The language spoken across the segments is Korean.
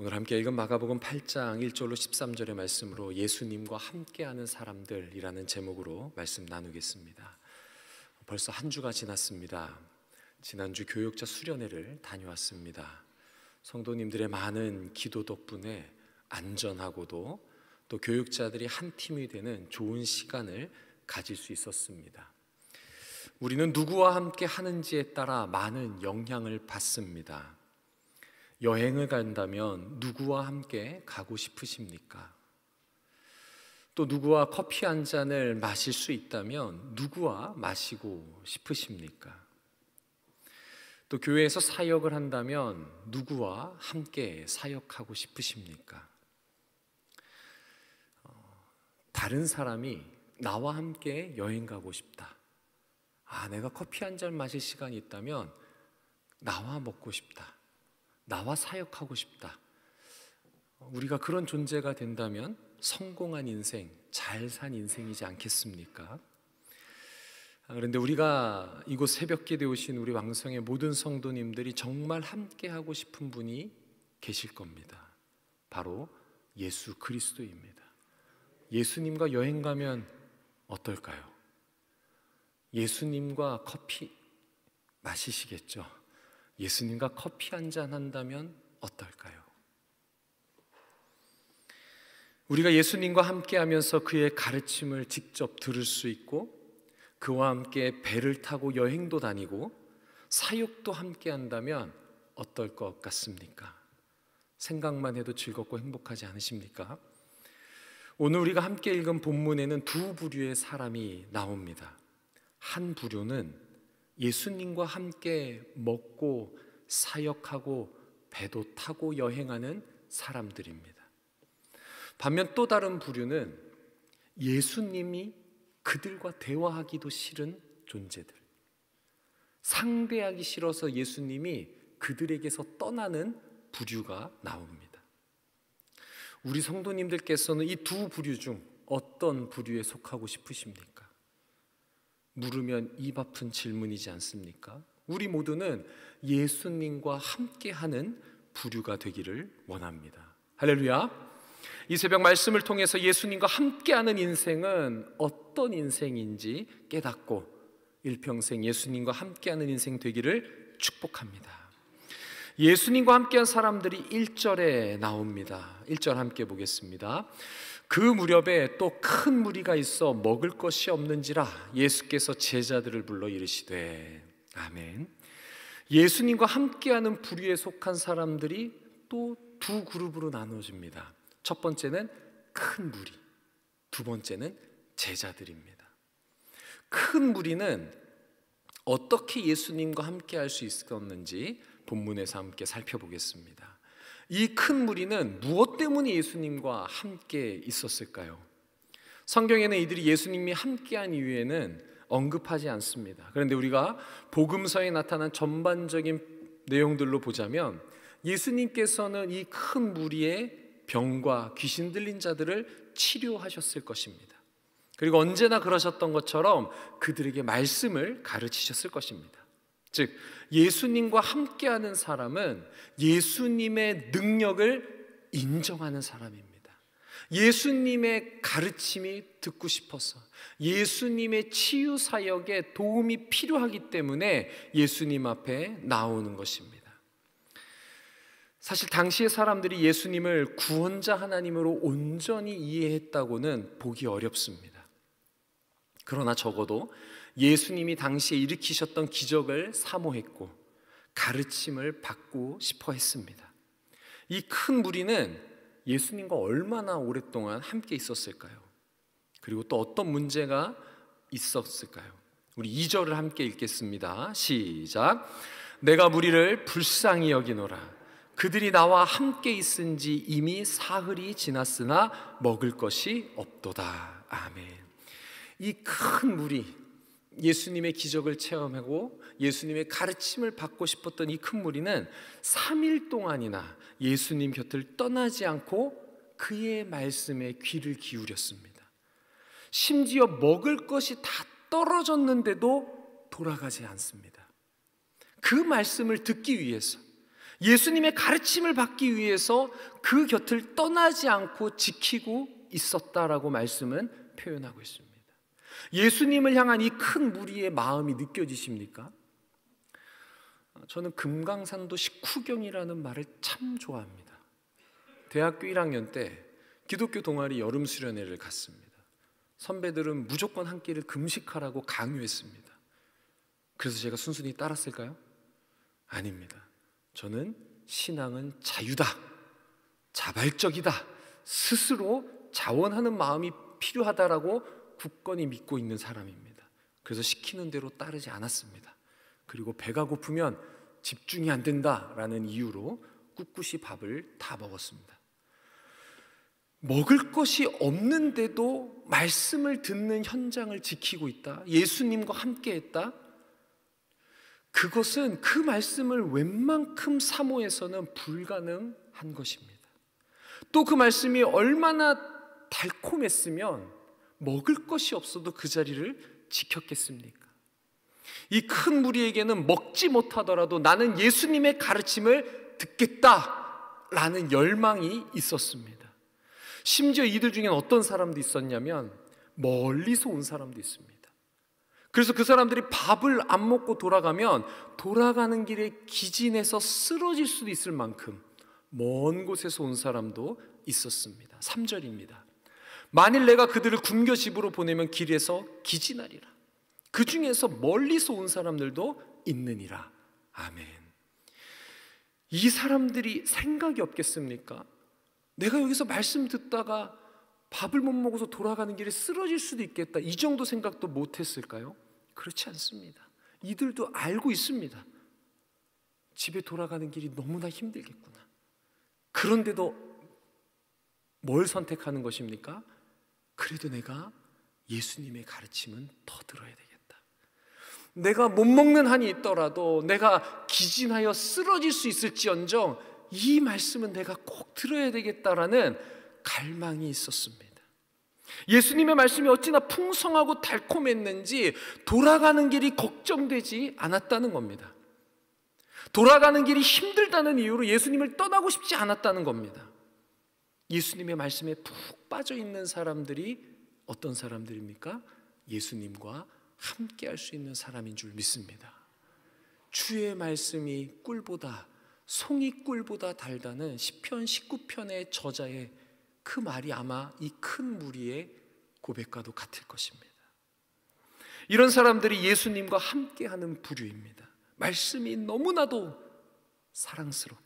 오늘 함께 읽은 마가복음 8장 1절로 13절의 말씀으로 예수님과 함께하는 사람들이라는 제목으로 말씀 나누겠습니다. 벌써 한 주가 지났습니다. 지난주 교육자 수련회를 다녀왔습니다. 성도님들의 많은 기도 덕분에 안전하고도 또 교육자들이 한 팀이 되는 좋은 시간을 가질 수 있었습니다. 우리는 누구와 함께 하는지에 따라 많은 영향을 받습니다. 여행을 간다면 누구와 함께 가고 싶으십니까? 또 누구와 커피 한 잔을 마실 수 있다면 누구와 마시고 싶으십니까? 또 교회에서 사역을 한다면 누구와 함께 사역하고 싶으십니까? 다른 사람이 나와 함께 여행 가고 싶다. 내가 커피 한 잔 마실 시간이 있다면 나와 먹고 싶다. 나와 사역하고 싶다. 우리가 그런 존재가 된다면 성공한 인생, 잘 산 인생이지 않겠습니까? 그런데 우리가 이곳 새벽기도에 오신 우리 왕성의 모든 성도님들이 정말 함께하고 싶은 분이 계실 겁니다. 바로 예수 그리스도입니다. 예수님과 여행 가면 어떨까요? 예수님과 커피 마시시겠죠? 예수님과 커피 한잔 한다면 어떨까요? 우리가 예수님과 함께 하면서 그의 가르침을 직접 들을 수 있고 그와 함께 배를 타고 여행도 다니고 사역도 함께 한다면 어떨 것 같습니까? 생각만 해도 즐겁고 행복하지 않으십니까? 오늘 우리가 함께 읽은 본문에는 두 부류의 사람이 나옵니다. 한 부류는 예수님과 함께 먹고 사역하고 배도 타고 여행하는 사람들입니다. 반면 또 다른 부류는 예수님이 그들과 대화하기도 싫은 존재들, 상대하기 싫어서 예수님이 그들에게서 떠나는 부류가 나옵니다. 우리 성도님들께서는 이 두 부류 중 어떤 부류에 속하고 싶으십니까? 물으면 입 아픈 질문이지 않습니까? 우리 모두는 예수님과 함께하는 부류가 되기를 원합니다. 할렐루야! 이 새벽 말씀을 통해서 예수님과 함께하는 인생은 어떤 인생인지 깨닫고 일평생 예수님과 함께하는 인생 되기를 축복합니다. 예수님과 함께한 사람들이 1절에 나옵니다. 1절 함께 보겠습니다. 그 무렵에 또 큰 무리가 있어 먹을 것이 없는지라 예수께서 제자들을 불러 이르시되. 아멘. 예수님과 함께하는 부류에 속한 사람들이 또 두 그룹으로 나눠집니다. 첫 번째는 큰 무리, 두 번째는 제자들입니다. 큰 무리는 어떻게 예수님과 함께할 수 있었는지 본문에서 함께 살펴보겠습니다. 이 큰 무리는 무엇 때문에 예수님과 함께 있었을까요? 성경에는 이들이 예수님이 함께한 이유에는 언급하지 않습니다. 그런데 우리가 복음서에 나타난 전반적인 내용들로 보자면 예수님께서는 이 큰 무리의 병과 귀신 들린 자들을 치료하셨을 것입니다. 그리고 언제나 그러셨던 것처럼 그들에게 말씀을 가르치셨을 것입니다. 즉 예수님과 함께하는 사람은 예수님의 능력을 인정하는 사람입니다. 예수님의 가르침이 듣고 싶어서 예수님의 치유 사역에 도움이 필요하기 때문에 예수님 앞에 나오는 것입니다. 사실 당시의 사람들이 예수님을 구원자 하나님으로 온전히 이해했다고는 보기 어렵습니다. 그러나 적어도 예수님이 당시에 일으키셨던 기적을 사모했고 가르침을 받고 싶어 했습니다. 이 큰 무리는 예수님과 얼마나 오랫동안 함께 있었을까요? 그리고 또 어떤 문제가 있었을까요? 우리 2절을 함께 읽겠습니다. 시작. 내가 무리를 불쌍히 여기노라. 그들이 나와 함께 있은지 이미 사흘이 지났으나 먹을 것이 없도다. 아멘. 이 큰 무리, 예수님의 기적을 체험하고 예수님의 가르침을 받고 싶었던 이 큰 무리는 3일 동안이나 예수님 곁을 떠나지 않고 그의 말씀에 귀를 기울였습니다. 심지어 먹을 것이 다 떨어졌는데도 돌아가지 않습니다. 그 말씀을 듣기 위해서, 예수님의 가르침을 받기 위해서 그 곁을 떠나지 않고 지키고 있었다라고 말씀은 표현하고 있습니다. 예수님을 향한 이 큰 무리의 마음이 느껴지십니까? 저는 금강산도 식후경이라는 말을 참 좋아합니다. 대학교 1학년 때 기독교 동아리 여름 수련회를 갔습니다. 선배들은 무조건 한 끼를 금식하라고 강요했습니다. 그래서 제가 순순히 따랐을까요? 아닙니다. 저는 신앙은 자유다, 자발적이다, 스스로 자원하는 마음이 필요하다라고 굳건히 믿고 있는 사람입니다. 그래서 시키는 대로 따르지 않았습니다. 그리고 배가 고프면 집중이 안 된다라는 이유로 꿋꿋이 밥을 다 먹었습니다. 먹을 것이 없는데도 말씀을 듣는 현장을 지키고 있다, 예수님과 함께 했다, 그것은 그 말씀을 웬만큼 사모해서는 불가능한 것입니다. 또 그 말씀이 얼마나 달콤했으면 먹을 것이 없어도 그 자리를 지켰겠습니까? 이 큰 무리에게는 먹지 못하더라도 나는 예수님의 가르침을 듣겠다라는 열망이 있었습니다. 심지어 이들 중에는 어떤 사람도 있었냐면 멀리서 온 사람도 있습니다. 그래서 그 사람들이 밥을 안 먹고 돌아가면 돌아가는 길에 기진해서 쓰러질 수도 있을 만큼 먼 곳에서 온 사람도 있었습니다. 3절입니다. 만일 내가 그들을 굶겨 집으로 보내면 길에서 기진하리라. 그 중에서 멀리서 온 사람들도 있느니라. 아멘. 이 사람들이 생각이 없겠습니까? 내가 여기서 말씀 듣다가 밥을 못 먹어서 돌아가는 길에 쓰러질 수도 있겠다, 이 정도 생각도 못했을까요? 그렇지 않습니다. 이들도 알고 있습니다. 집에 돌아가는 길이 너무나 힘들겠구나. 그런데도 뭘 선택하는 것입니까? 그래도 내가 예수님의 가르침은 더 들어야 되겠다. 내가 못 먹는 한이 있더라도, 내가 기진하여 쓰러질 수 있을지언정 이 말씀은 내가 꼭 들어야 되겠다라는 갈망이 있었습니다. 예수님의 말씀이 어찌나 풍성하고 달콤했는지 돌아가는 길이 걱정되지 않았다는 겁니다. 돌아가는 길이 힘들다는 이유로 예수님을 떠나고 싶지 않았다는 겁니다. 예수님의 말씀에 푹 빠져 있는 사람들이 어떤 사람들입니까? 예수님과 함께 할 수 있는 사람인 줄 믿습니다. 주의 말씀이 꿀보다, 송이 꿀보다 달다는 시편 19편의 저자의 그 말이 아마 이 큰 무리의 고백과도 같을 것입니다. 이런 사람들이 예수님과 함께하는 부류입니다. 말씀이 너무나도 사랑스럽고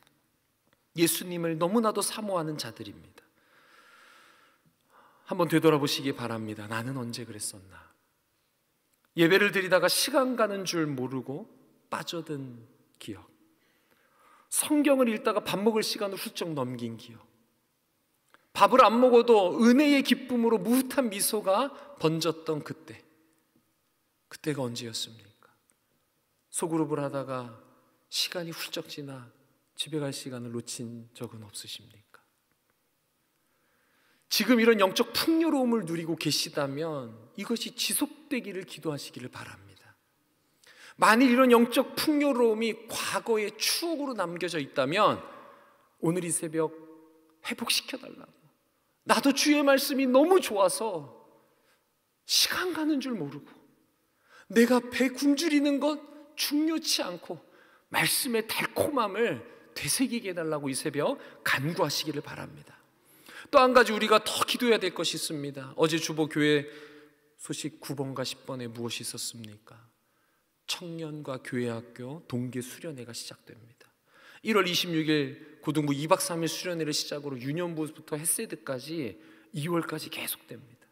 예수님을 너무나도 사모하는 자들입니다. 한번 되돌아보시기 바랍니다. 나는 언제 그랬었나? 예배를 드리다가 시간 가는 줄 모르고 빠져든 기억, 성경을 읽다가 밥 먹을 시간을 훌쩍 넘긴 기억, 밥을 안 먹어도 은혜의 기쁨으로 무흐한 미소가 번졌던 그때가 언제였습니까? 소그룹을 하다가 시간이 훌쩍 지나 집에 갈 시간을 놓친 적은 없으십니까? 지금 이런 영적 풍요로움을 누리고 계시다면 이것이 지속되기를 기도하시기를 바랍니다. 만일 이런 영적 풍요로움이 과거의 추억으로 남겨져 있다면 오늘 이 새벽 회복시켜달라고, 나도 주의 말씀이 너무 좋아서 시간 가는 줄 모르고 내가 배 굶주리는 것 중요치 않고 말씀의 달콤함을 되새기게 해달라고 이 새벽 간구하시기를 바랍니다. 또 한 가지 우리가 더 기도해야 될 것이 있습니다. 어제 주보교회 소식 9번과 10번에 무엇이 있었습니까? 청년과 교회학교 동계 수련회가 시작됩니다. 1월 26일 고등부 2박 3일 수련회를 시작으로 유년부부터 햇세드까지 2월까지 계속됩니다.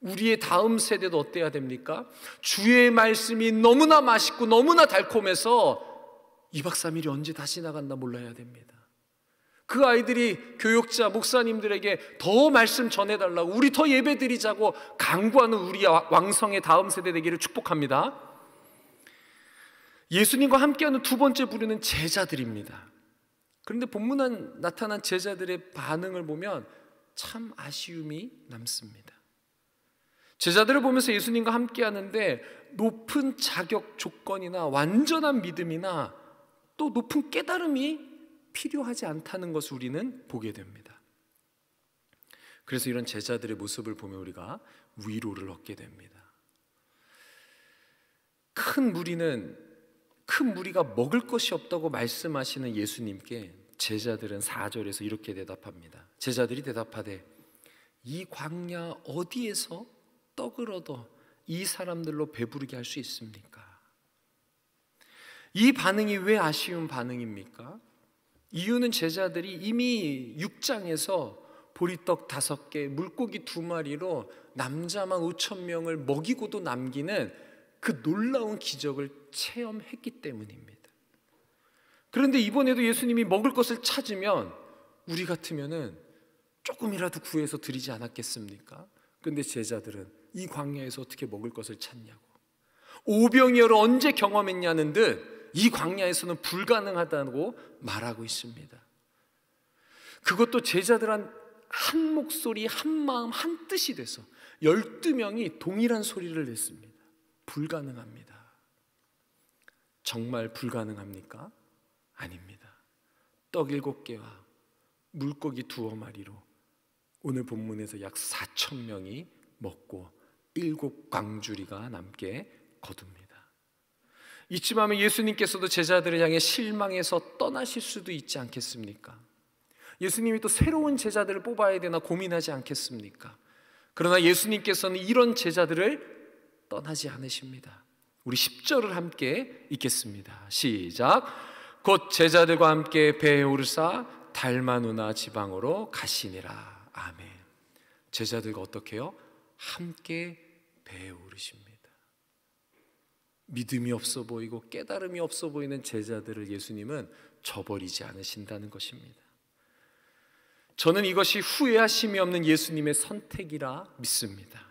우리의 다음 세대도 어때야 됩니까? 주의 말씀이 너무나 맛있고 너무나 달콤해서 2박 3일이 언제 다시 나갔나 몰라야 됩니다. 그 아이들이 교육자, 목사님들에게 더 말씀 전해달라고, 우리 더 예배드리자고 강구하는 우리 왕성의 다음 세대 되기를 축복합니다. 예수님과 함께하는 두 번째 부류는 제자들입니다. 그런데 본문에 나타난 제자들의 반응을 보면 참 아쉬움이 남습니다. 제자들을 보면서 예수님과 함께하는데 높은 자격 조건이나 완전한 믿음이나 또 높은 깨달음이 필요하지 않다는 것을 우리는 보게 됩니다. 그래서 이런 제자들의 모습을 보면 우리가 위로를 얻게 됩니다. 큰 무리가 먹을 것이 없다고 말씀하시는 예수님께 제자들은 4절에서 이렇게 대답합니다. 제자들이 대답하되 이 광야 어디에서 떡을 얻어 이 사람들로 배부르게 할 수 있습니까? 이 반응이 왜 아쉬운 반응입니까? 이유는 제자들이 이미 6장에서 보리떡 5개, 물고기 2마리로 남자만 5,000명을 먹이고도 남기는 그 놀라운 기적을 체험했기 때문입니다. 그런데 이번에도 예수님이 먹을 것을 찾으면 우리 같으면은 조금이라도 구해서 드리지 않았겠습니까? 그런데 제자들은 이 광야에서 어떻게 먹을 것을 찾냐고, 오병이어를 언제 경험했냐는 듯 이 광야에서는 불가능하다고 말하고 있습니다. 그것도 제자들은 한 목소리, 한 마음, 한 뜻이 돼서 12명이 동일한 소리를 냈습니다. 불가능합니다. 정말 불가능합니까? 아닙니다. 떡 7개와 물고기 2마리로 오늘 본문에서 약 4,000명이 먹고 7광주리가 남게 거둡니다. 이쯤 하면 예수님께서도 제자들을 향해 실망해서 떠나실 수도 있지 않겠습니까? 예수님이 또 새로운 제자들을 뽑아야 되나 고민하지 않겠습니까? 그러나 예수님께서는 이런 제자들을 떠나지 않으십니다. 우리 10절을 함께 읽겠습니다. 시작. 곧 제자들과 함께 배에 오르사 달마누나 지방으로 가시니라. 아멘. 제자들과 어떻게 해요? 함께 배에 오르십니다. 믿음이 없어 보이고 깨달음이 없어 보이는 제자들을 예수님은 저버리지 않으신다는 것입니다. 저는 이것이 후회하심이 없는 예수님의 선택이라 믿습니다.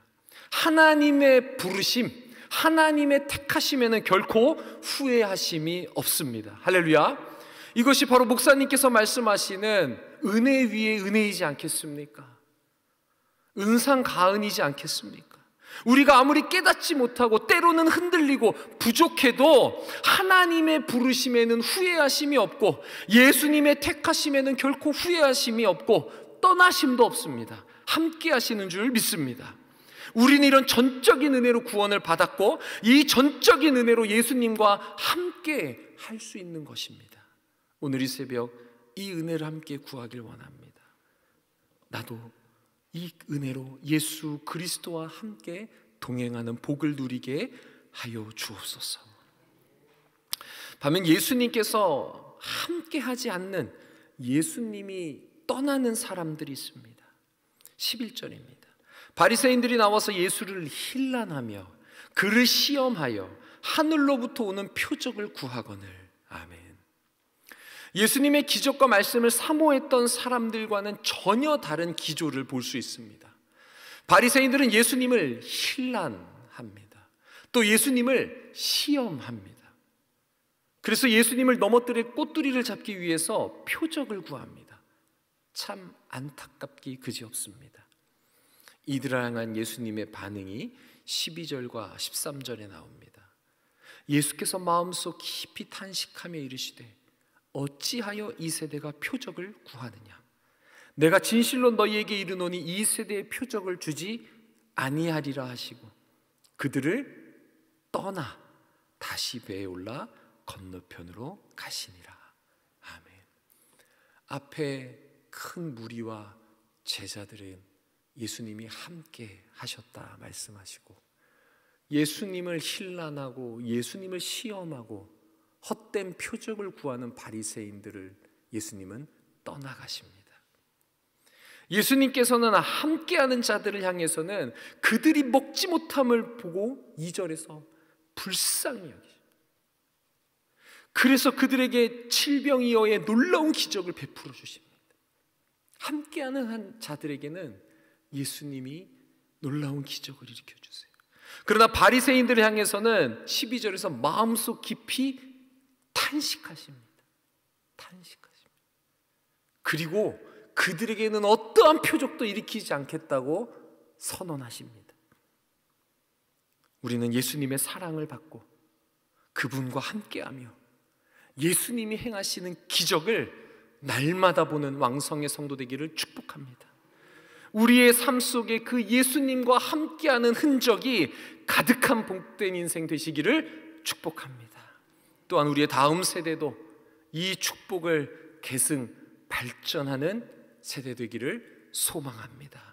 하나님의 부르심, 하나님의 택하심에는 결코 후회하심이 없습니다. 할렐루야. 이것이 바로 목사님께서 말씀하시는 은혜 위에 은혜이지 않겠습니까? 은상가은이지 않겠습니까? 우리가 아무리 깨닫지 못하고 때로는 흔들리고 부족해도 하나님의 부르심에는 후회하심이 없고 예수님의 택하심에는 결코 후회하심이 없고 떠나심도 없습니다. 함께 하시는 줄 믿습니다. 우리는 이런 전적인 은혜로 구원을 받았고 이 전적인 은혜로 예수님과 함께 할 수 있는 것입니다. 오늘 이 새벽 이 은혜를 함께 구하길 원합니다. 나도 이 은혜로 예수 그리스도와 함께 동행하는 복을 누리게 하여 주옵소서. 반면 예수님께서 함께 하지 않는 예수님이 떠나는 사람들이 있습니다. 11절입니다. 바리새인들이 나와서 예수를 힐난하며 그를 시험하여 하늘로부터 오는 표적을 구하거늘. 아멘. 예수님의 기적과 말씀을 사모했던 사람들과는 전혀 다른 기조를 볼 수 있습니다. 바리새인들은 예수님을 힐난합니다. 또 예수님을 시험합니다. 그래서 예수님을 넘어뜨릴 꼬투리를 잡기 위해서 표적을 구합니다. 참 안타깝기 그지없습니다. 이들을 향한 예수님의 반응이 12절과 13절에 나옵니다. 예수께서 마음속 깊이 탄식하며 이르시되 어찌하여 이 세대가 표적을 구하느냐? 내가 진실로 너희에게 이르노니 이 세대의 표적을 주지 아니하리라 하시고 그들을 떠나 다시 배에 올라 건너편으로 가시니라. 아멘. 앞에 큰 무리와 제자들은 예수님이 함께 하셨다 말씀하시고 예수님을 힐난하고 예수님을 시험하고 헛된 표적을 구하는 바리새인들을 예수님은 떠나가십니다. 예수님께서는 함께하는 자들을 향해서는 그들이 먹지 못함을 보고 2절에서 불쌍히 여기십니다. 그래서 그들에게 칠병이어의 놀라운 기적을 베풀어 주십니다. 함께하는 한 자들에게는 예수님이 놀라운 기적을 일으켜 주세요. 그러나 바리새인들을 향해서는 12절에서 마음속 깊이 탄식하십니다. 탄식하십니다. 그리고 그들에게는 어떠한 표적도 일으키지 않겠다고 선언하십니다. 우리는 예수님의 사랑을 받고 그분과 함께하며 예수님이 행하시는 기적을 날마다 보는 왕성의 성도 되기를 축복합니다. 우리의 삶 속에 그 예수님과 함께하는 흔적이 가득한 복된 인생 되시기를 축복합니다. 또한 우리의 다음 세대도 이 축복을 계승 발전하는 세대 되기를 소망합니다.